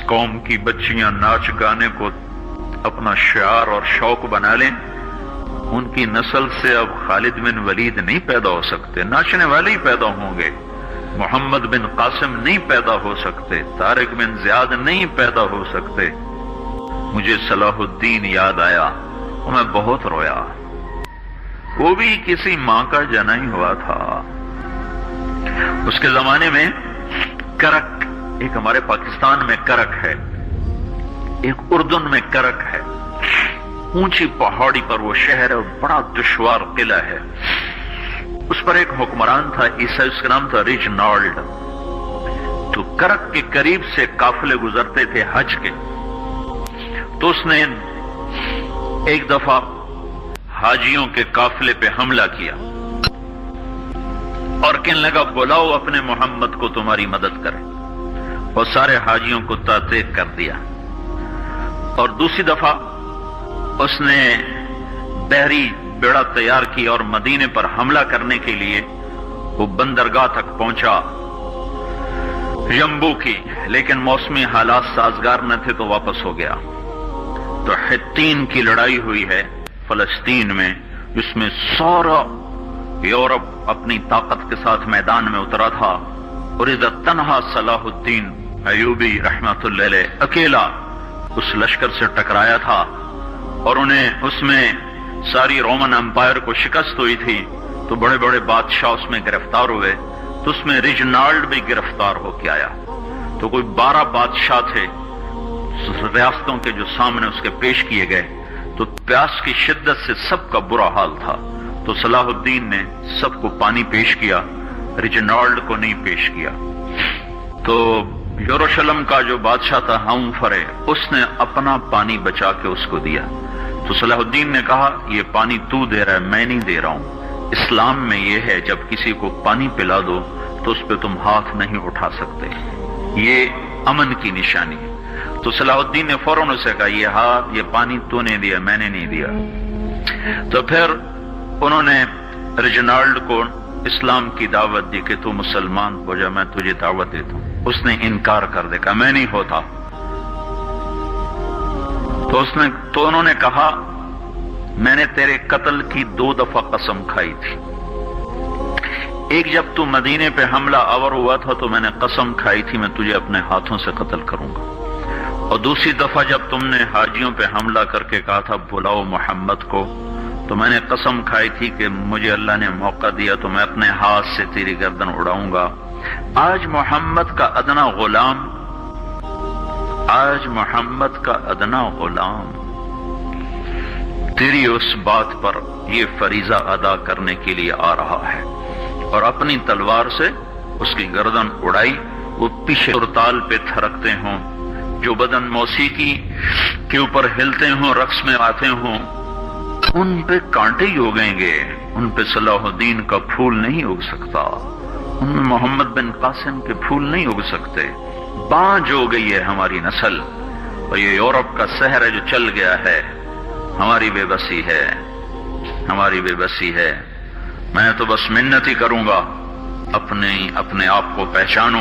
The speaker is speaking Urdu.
قوم کی بچیاں ناچ گانے کو اپنا شعار اور شوق بنا لیں، ان کی نسل سے اب خالد بن ولید نہیں پیدا ہو سکتے، ناچنے والے ہی پیدا ہوں گے، محمد بن قاسم نہیں پیدا ہو سکتے، طارق بن زیاد نہیں پیدا ہو سکتے۔ مجھے صلاح الدین یاد آیا اور میں بہت رویا۔ وہ بھی کسی ماں کا جنا ہی ہوا تھا۔ اس کے زمانے میں کرک، ایک ہمارے پاکستان میں کرک ہے، ایک اردن میں کرک ہے، اونچی پہاڑی پر وہ شہر ہے اور بڑا دشوار قلعہ ہے۔ اس پر ایک حکمران تھا عیسائی، اس کا نام تھا ریجنالڈ۔ تو کرک کے قریب سے قافلے گزرتے تھے حج کے، تو اس نے ایک دفعہ حاجیوں کے قافلے پہ حملہ کیا اور کہنے لگا بلاؤ اپنے محمد کو تمہاری مدد کرے، اور سارے حاجیوں کو تعطیق کر دیا۔ اور دوسری دفعہ اس نے بحری بیڑا تیار کی اور مدینے پر حملہ کرنے کے لیے وہ بندرگاہ تک پہنچا یمبو کی، لیکن موسمی حالات سازگار نہ تھے تو واپس ہو گیا۔ تو حطین کی لڑائی ہوئی ہے فلسطین میں، جس میں سارا یورپ اپنی طاقت کے ساتھ میدان میں اترا تھا، اور ادھر تنہا صلاح الدین ایوبی رحمت اللہ علیہ اکیلا اس لشکر سے ٹکرایا تھا، اور انہیں اس میں ساری رومن امپائر کو شکست ہوئی تھی، تو بڑے بڑے بادشاہ اس میں گرفتار ہوئے، تو اس میں ریجنالڈ بھی گرفتار ہو کے آیا۔ تو کوئی 12 بادشاہ تھے ریاستوں کے جو سامنے اس کے پیش کیے گئے، تو پیاس کی شدت سے سب کا برا حال تھا، تو صلاح الدین نے سب کو پانی پیش کیا، ریجنالڈ کو نہیں پیش کیا۔ تو یروشلم کا جو بادشاہ تھا ہمفرے، اس نے اپنا پانی بچا کے اس کو دیا۔ تو صلاح الدین نے کہا یہ پانی تو دے رہا ہے، میں نہیں دے رہا ہوں۔ اسلام میں یہ ہے جب کسی کو پانی پلا دو تو اس پہ تم ہاتھ نہیں اٹھا سکتے، یہ امن کی نشانی ہے۔ تو صلاح الدین نے فوراً اسے کہا یہ پانی تو نے دیا، میں نے نہیں دیا۔ تو پھر انہوں نے ریجنالڈ کو اسلام کی دعوت دی کہ تو مسلمان ہو جا، میں تجھے دعوت دیتا ہوں۔ اس نے انکار کر دیا، کہا میں نہیں ہوتا۔ تو انہوں نے کہا میں نے تیرے قتل کی 2 دفعہ قسم کھائی تھی، ایک جب تو مدینے پہ حملہ آور ہوا تھا تو میں نے قسم کھائی تھی میں تجھے اپنے ہاتھوں سے قتل کروں گا، اور دوسری دفعہ جب تم نے حاجیوں پہ حملہ کر کے کہا تھا بلاؤ محمد کو، تو میں نے قسم کھائی تھی کہ مجھے اللہ نے موقع دیا تو میں اپنے ہاتھ سے تیری گردن اڑاؤں گا۔ آج محمد کا ادنا غلام تیری اس بات پر یہ فریضہ ادا کرنے کے لیے آ رہا ہے، اور اپنی تلوار سے اس کی گردن اڑائی۔ وہ پیچھے تال پہ تھرکتے ہوں، جو بدن موسیقی کے اوپر ہلتے ہوں، رقص میں آتے ہوں، ان پہ کانٹے ہی اگیں گے، ان پہ صلاح الدین کا پھول نہیں اگ سکتا، ان میں محمد بن قاسم کے پھول نہیں اگ سکتے۔ بانجھ ہو گئی ہے ہماری نسل، اور یہ یورپ کا سحر ہے جو چل گیا ہے، ہماری بے بسی ہے، ہماری بے بسی ہے۔ میں تو بس منت ہی کروں گا اپنے آپ کو پہچانو۔